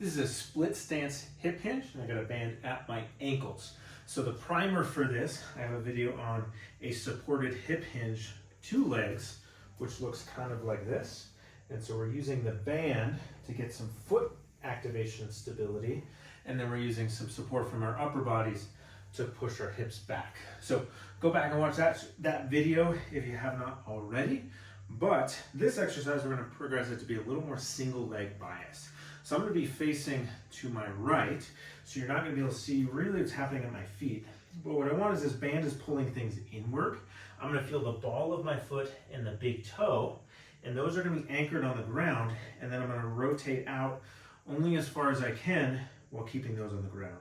This is a split stance hip hinge, and I got a band at my ankles. So the primer for this, I have a video on a supported hip hinge, 2 legs, which looks kind of like this. And so we're using the band to get some foot activation and stability, and then we're using some support from our upper bodies to push our hips back. So go back and watch that video if you have not already. But this exercise, we're going to progress it to be a little more single leg bias. So I'm going to be facing to my right, so you're not going to be able to see really what's happening at my feet. But what I want is this band is pulling things inward. I'm going to feel the ball of my foot and the big toe, and those are going to be anchored on the ground, and then I'm going to rotate out only as far as I can while keeping those on the ground.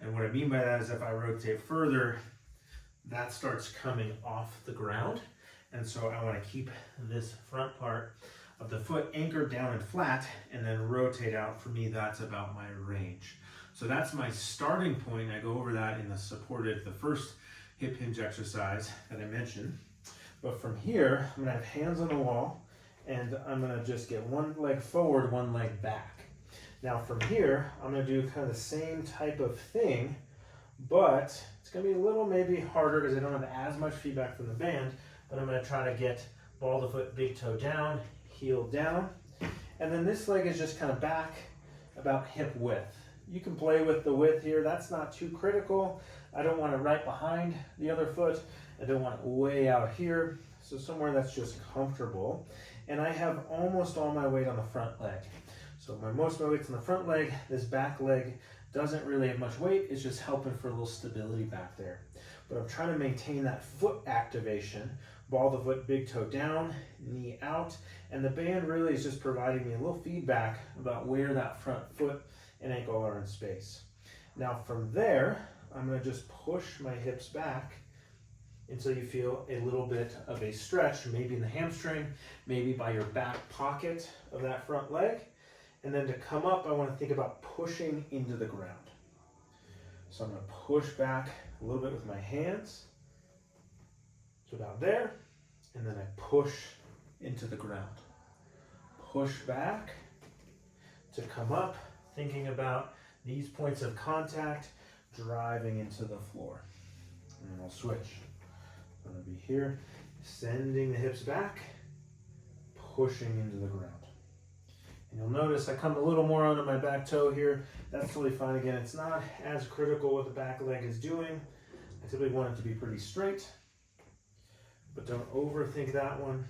And what I mean by that is if I rotate further, that starts coming off the ground. And so I want to keep this front part of the foot anchored down and flat, and then rotate out. For me, that's about my range. So that's my starting point. I go over that in the first hip hinge exercise that I mentioned. But from here, I'm going to have hands on the wall, and I'm going to just get one leg forward, one leg back. Now from here, I'm going to do kind of the same type of thing, but it's going to be a little maybe harder because I don't have as much feedback from the band. But I'm going to try to get ball of the foot, big toe down, heel down. And then this leg is just kind of back about hip width. You can play with the width here. That's not too critical. I don't want it right behind the other foot. I don't want it way out here. So somewhere that's just comfortable. And I have almost all my weight on the front leg. So most of my weight's on the front leg. This back leg doesn't really have much weight. It's just helping for a little stability back there. But I'm trying to maintain that foot activation. Ball of the foot, big toe down, knee out. And the band really is just providing me a little feedback about where that front foot and ankle are in space. Now from there, I'm going to just push my hips back until you feel a little bit of a stretch, maybe in the hamstring, maybe by your back pocket of that front leg. And then to come up, I want to think about pushing into the ground. So I'm going to push back a little bit with my hands to about there, and then I push into the ground. Push back to come up, thinking about these points of contact driving into the floor. And then I'll switch. I'm going to be here, sending the hips back, pushing into the ground. And you'll notice I come a little more onto my back toe here. That's totally fine. Again, it's not as critical what the back leg is doing. I typically want it to be pretty straight, but don't overthink that one.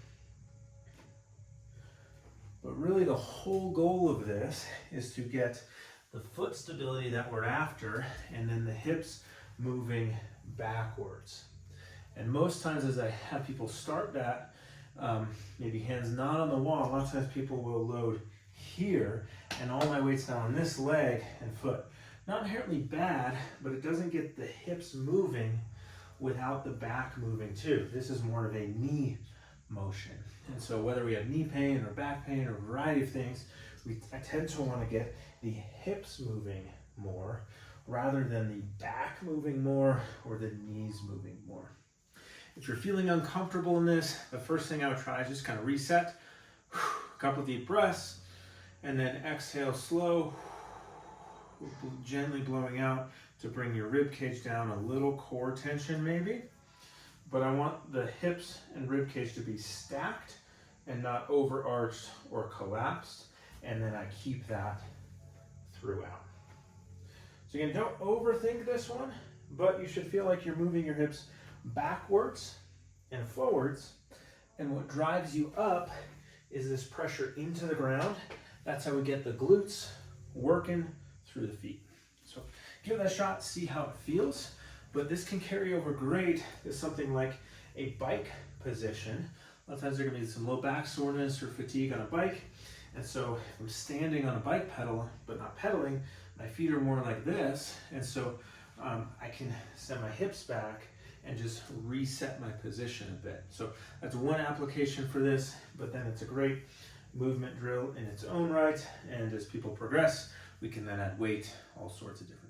But really the whole goal of this is to get the foot stability that we're after, and then the hips moving backwards. And most times as I have people start that, maybe hands not on the wall, a lot of times people will load here, and all my weight's now on this leg and foot. Not inherently bad, but it doesn't get the hips moving without the back moving too. This is more of a knee motion. And so whether we have knee pain or back pain or a variety of things, I tend to want to get the hips moving more rather than the back moving more or the knees moving more. If you're feeling uncomfortable in this, the first thing I would try is just kind of reset, a couple of deep breaths, and then exhale slow, gently blowing out to bring your rib cage down, a little core tension maybe. But I want the hips and rib cage to be stacked and not overarched or collapsed. And then I keep that throughout. So again, don't overthink this one, but you should feel like you're moving your hips backwards and forwards. And what drives you up is this pressure into the ground. That's how we get the glutes working through the feet. So give it a shot, see how it feels. But this can carry over great to something like a bike position. A lot of times there's going to be some low back soreness or fatigue on a bike. And so if I'm standing on a bike pedal, but not pedaling, my feet are more like this. And so I can send my hips back and just reset my position a bit. So that's one application for this, but then it's a great movement drill in its own right. And as people progress, we can then add weight, all sorts of different